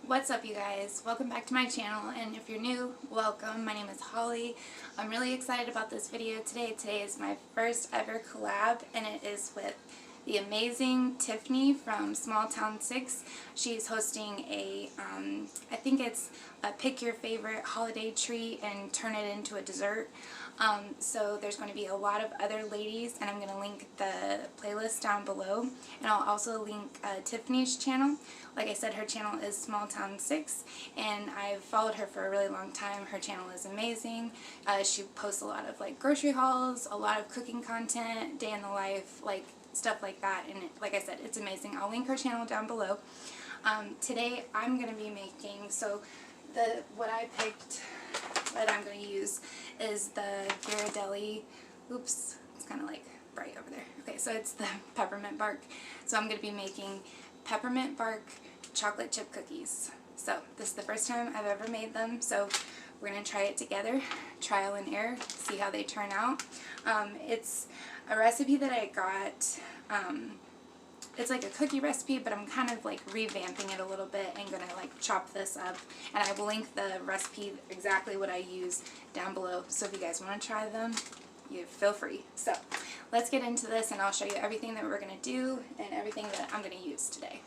What's up, you guys? Welcome back to my channel, and if you're new, welcome. My name is Holly. I'm really excited about this video today. Today is my first ever collab, and it is with the amazing Tiffany from Small Town 6. She's hosting a, I think it's a pick your favorite holiday treat and turn it into a dessert. So there's going to be a lot of other ladies, and I'm going to link the playlist down below, and I'll also link Tiffany's channel. Like I said, her channel is Small Town 6, and I've followed her for a really long time. Her channel is amazing. She posts a lot of like grocery hauls, a lot of cooking content, day in the life, like stuff like that, and like I said, it's amazing. I'll link her channel down below. Today I'm going to be making, what I picked that I'm going to use is the Ghirardelli, oops, it's kind of like bright over there. Okay, so it's the peppermint bark. So I'm going to be making peppermint bark chocolate chip cookies. So this is the first time I've ever made them, so we're going to try it together, trial and error, see how they turn out. It's a recipe that I got, it's like a cookie recipe, but I'm kind of like revamping it a little bit and going to like chop this up, and I will link the recipe, exactly what I use, down below. So if you guys want to try them, you feel free. So let's get into this, and I'll show you everything that we're going to do and everything that I'm going to use today.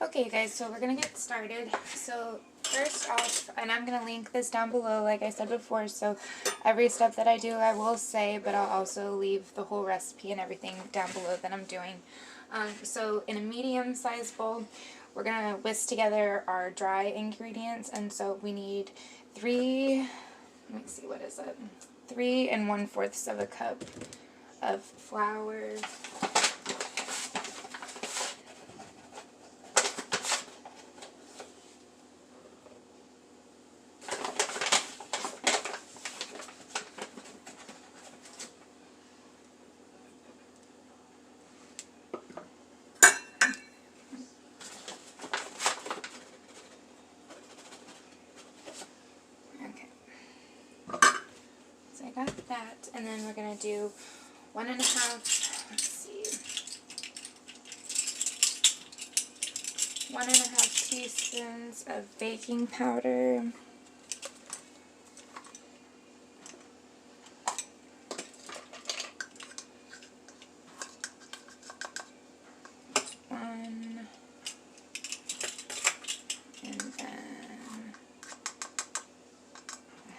Okay guys, so we're going to get started. So first off, and I'm going to link this down below like I said before, so every step that I do I will say, but I'll also leave the whole recipe and everything down below that I'm doing. So in a medium-sized bowl, we're going to whisk together our dry ingredients, and so we need 3 1/4 of a cup of flour, got that, and then we're going to do 1.5 teaspoons of baking powder, 1, and then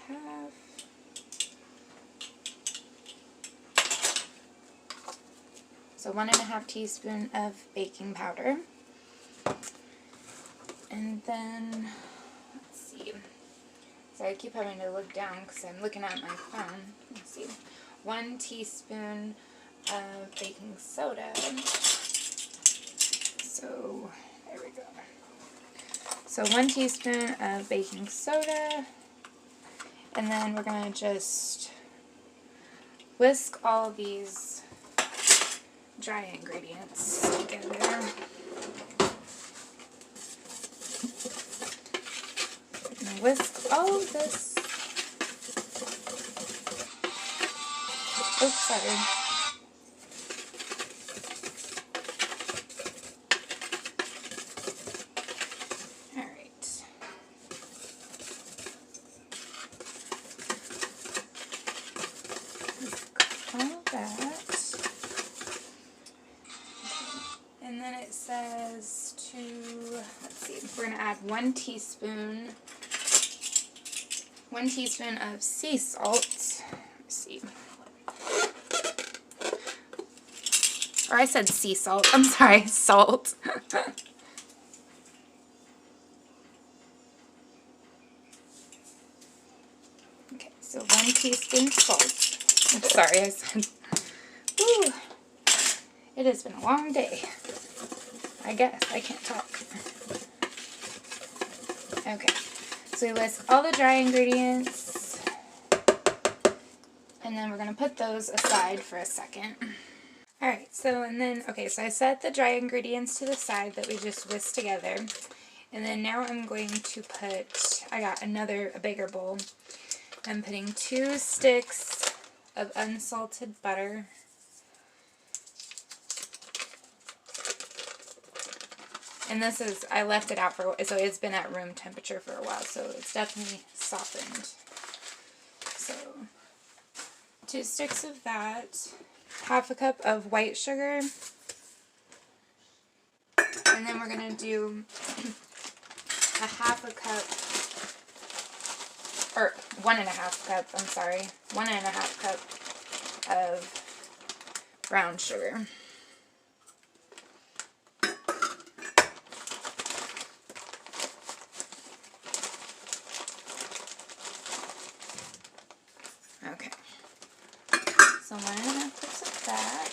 1/2. So 1.5 teaspoon of baking powder, and then, let's see, so I keep having to look down because I'm looking at my phone. Let's see, 1 teaspoon of baking soda, so there we go. So 1 teaspoon of baking soda, and then we're going to just whisk all these dry ingredients together. And whisk all of this. Oops, sorry. Alright. Whisk all that. And then it says let's see, we're going to add 1 teaspoon of sea salt. Let's see. Or I said sea salt. I'm sorry, salt. Okay, so 1 teaspoon salt. I'm sorry, I said, woo. It has been a long day. I guess I can't talk. Okay, so we whisk all the dry ingredients, and then we're going to put those aside for a second. Alright, so I set the dry ingredients to the side that we just whisked together, and then now I'm going to put, I got a bigger bowl. I'm putting 2 sticks of unsalted butter, And this is, I left it out for, so it's been at room temperature for a while, so it's definitely softened. So, 2 sticks of that, half a cup of white sugar, and then we're going to do a half a cup, or 1.5 cup, I'm sorry, 1.5 cup of brown sugar. Okay, so 1.5 cups of that,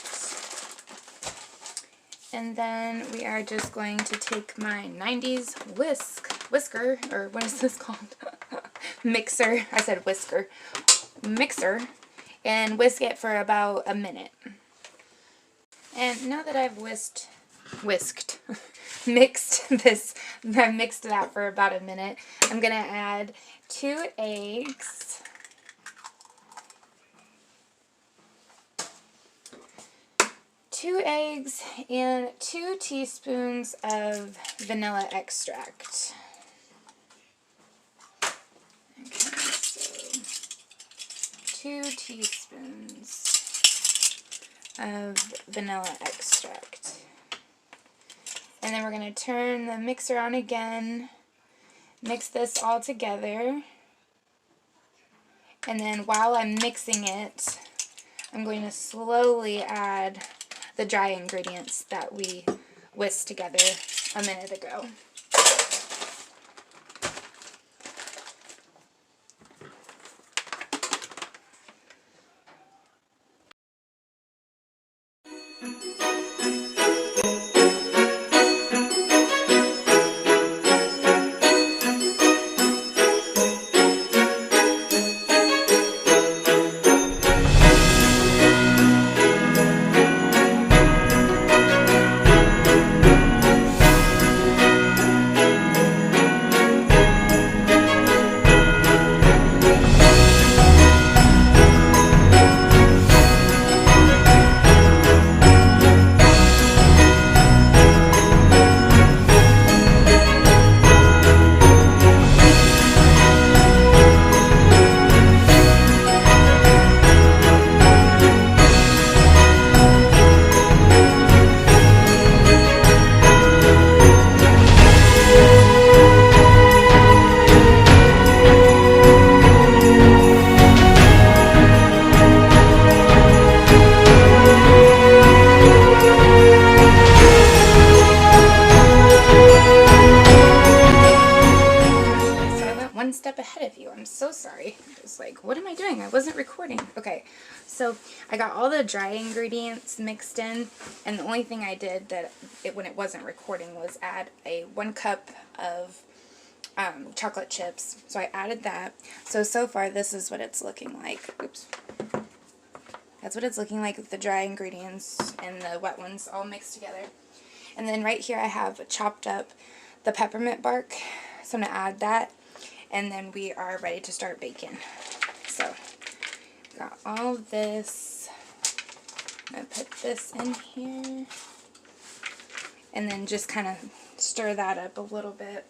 and then we are just going to take my 90s whisker, or what is this called? Mixer. I said whisker. Mixer, and whisk it for about a minute. And now that I've mixed this, I've mixed it out for about a minute, I'm gonna add 2 eggs. And 2 teaspoons of vanilla extract. Okay, so 2 teaspoons of vanilla extract. And then we're going to turn the mixer on again, mix this all together, and then while I'm mixing it, I'm going to slowly add the dry ingredients that we whisked together a minute ago. So sorry. I was like, what am I doing? I wasn't recording. Okay, so I got all the dry ingredients mixed in, and the only thing I did when it wasn't recording was add 1 cup of chocolate chips. So I added that. So far this is what it's looking like. Oops. That's what it's looking like with the dry ingredients and the wet ones all mixed together. And then right here I have chopped up the peppermint bark. So I'm going to add that. And then we are ready to start baking. So, got all of this. I'm going to put this in here. And then just kind of stir that up a little bit.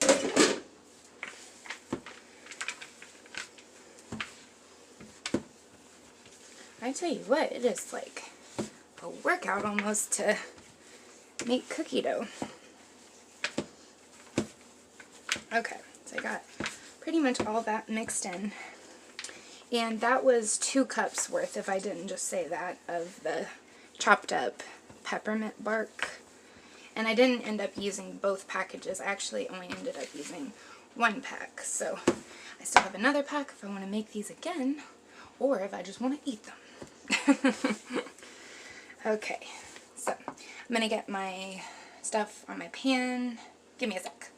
I tell you what, it is like a workout almost to make cookie dough. Okay, so I got pretty much all that mixed in, and that was 2 cups worth, if I didn't just say that, of the chopped up peppermint bark. And I didn't end up using both packages. I actually only ended up using 1 pack, so I still have another pack if I want to make these again, or if I just want to eat them. Okay, so I'm gonna get my stuff on my pan. Give me a sec.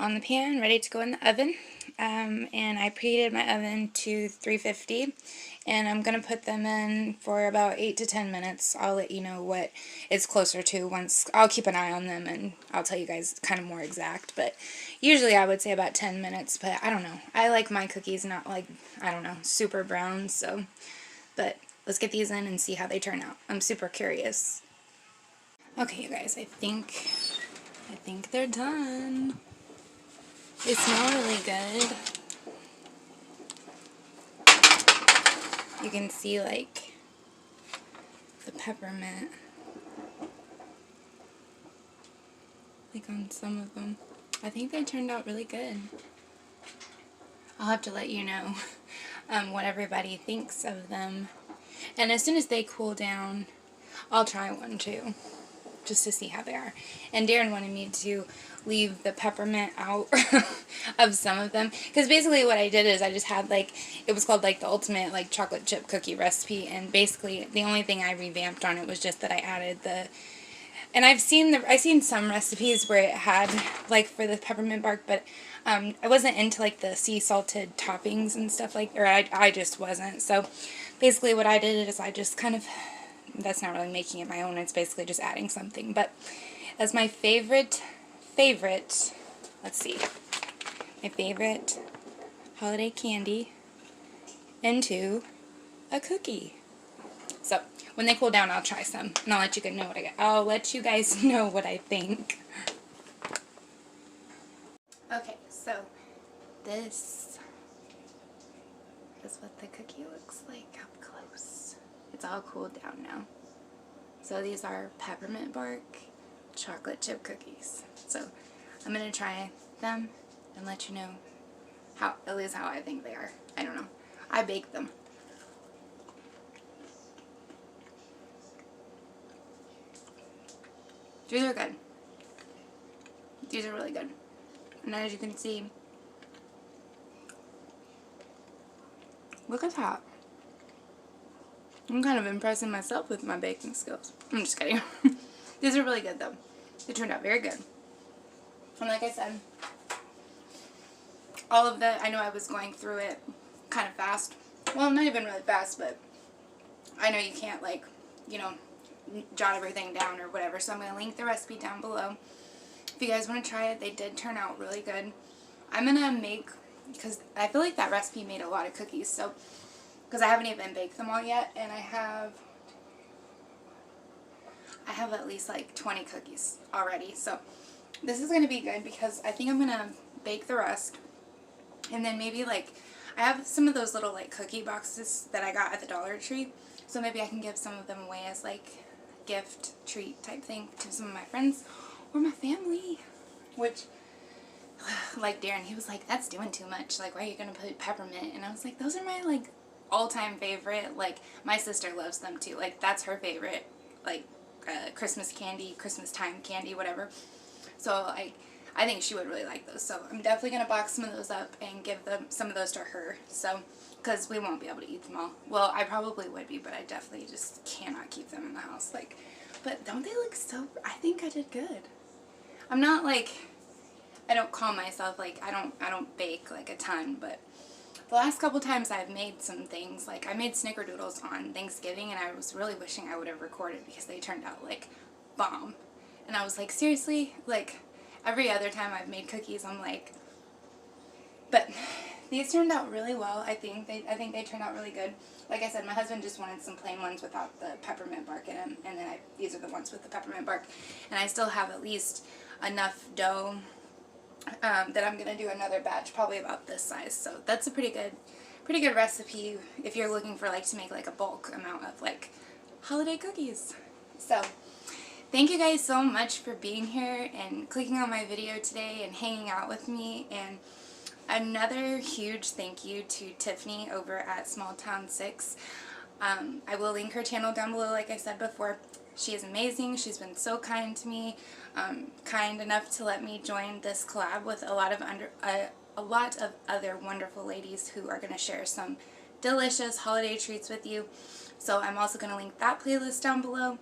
on the pan, ready to go in the oven. And I preheated my oven to 350, and I'm going to put them in for about 8 to 10 minutes. I'll let you know what it's closer to once. I'll keep an eye on them, and I'll tell you guys kind of more exact, but usually I would say about 10 minutes, but I don't know. I like my cookies not like, I don't know, super brown, so, but let's get these in and see how they turn out. I'm super curious. Okay, you guys, I think they're done. They smell really good. You can see like the peppermint like on some of them. I think they turned out really good. I'll have to let you know what everybody thinks of them. And as soon as they cool down, I'll try one too, just to see how they are. And Darren wanted me to leave the peppermint out of some of them, because basically what I did is I just had like, it was called like the ultimate like chocolate chip cookie recipe, and basically the only thing I revamped on it was just that I added the, and I've seen some recipes where it had like for the peppermint bark, but I wasn't into like the sea salted toppings and stuff like, or I just wasn't. So basically what I did is I just kind of, that's not really making it my own, it's basically just adding something. But that's my favorite, let's see, my favorite holiday candy into a cookie. So when they cool down, I'll try some, and I'll let you guys know what I'll let you guys know what I think. Okay, so this is what the cookie looks like up close. It's all cooled down now. So these are peppermint bark chocolate chip cookies. So I'm going to try them and let you know how, at least how I think they are. I don't know. I baked them. These are good. These are really good. And as you can see, look at that. I'm kind of impressing myself with my baking skills. I'm just kidding. These are really good though. They turned out very good. And like I said, all of the, I know I was going through it kind of fast. Well, not even really fast, but I know you can't like, you know, jot everything down or whatever. So I'm going to link the recipe down below. If you guys want to try it, they did turn out really good. I'm going to make, because I feel like that recipe made a lot of cookies. So, because I haven't even baked them all yet, and I have at least like 20 cookies already. So this is going to be good because I think I'm going to bake the rest, and then maybe like, I have some of those little like cookie boxes that I got at the Dollar Tree, so maybe I can give some of them away as like gift treat type thing to some of my friends or my family. Which, like Darren, he was like, that's doing too much, like why are you going to put peppermint? And I was like, those are my like all-time favorite. Like my sister loves them too, like that's her favorite like Christmas candy, Christmas time candy, whatever. So I think she would really like those. So I'm definitely going to box some of those up and give them some of those to her. So, because we won't be able to eat them all. Well, I probably would be, but I definitely just cannot keep them in the house. Like, but don't they look so, I think I did good. I'm not like, I don't call myself like, I don't bake like a ton, but the last couple times I've made some things, like I made snickerdoodles on Thanksgiving, and I was really wishing I would have recorded because they turned out like bomb. And I was like, seriously? Like, every other time I've made cookies, I'm like, but these turned out really well. I think they turned out really good. Like I said, my husband just wanted some plain ones without the peppermint bark in them, and then these are the ones with the peppermint bark. And I still have at least enough dough that I'm gonna do another batch, probably about this size. So that's a pretty good recipe if you're looking for like to make like a bulk amount of like holiday cookies. So thank you guys so much for being here and clicking on my video today and hanging out with me. And another huge thank you to Tiffany over at Small Town 6. I will link her channel down below, like I said before. She is amazing. She's been so kind to me, kind enough to let me join this collab with a lot of other wonderful ladies who are going to share some delicious holiday treats with you. So I'm also going to link that playlist down below.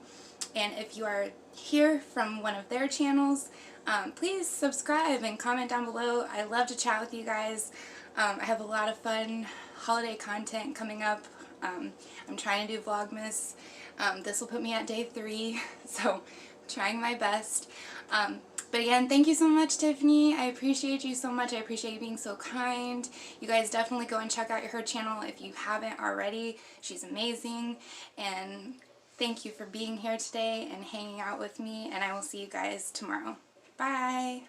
And if you are here from one of their channels, please subscribe and comment down below. I love to chat with you guys. I have a lot of fun holiday content coming up. I'm trying to do Vlogmas. This will put me at day 3, so trying my best. But again, thank you so much, Tiffany. I appreciate you so much. I appreciate you being so kind. You guys definitely go and check out her channel if you haven't already. She's amazing. And thank you for being here today and hanging out with me. And I will see you guys tomorrow. Bye.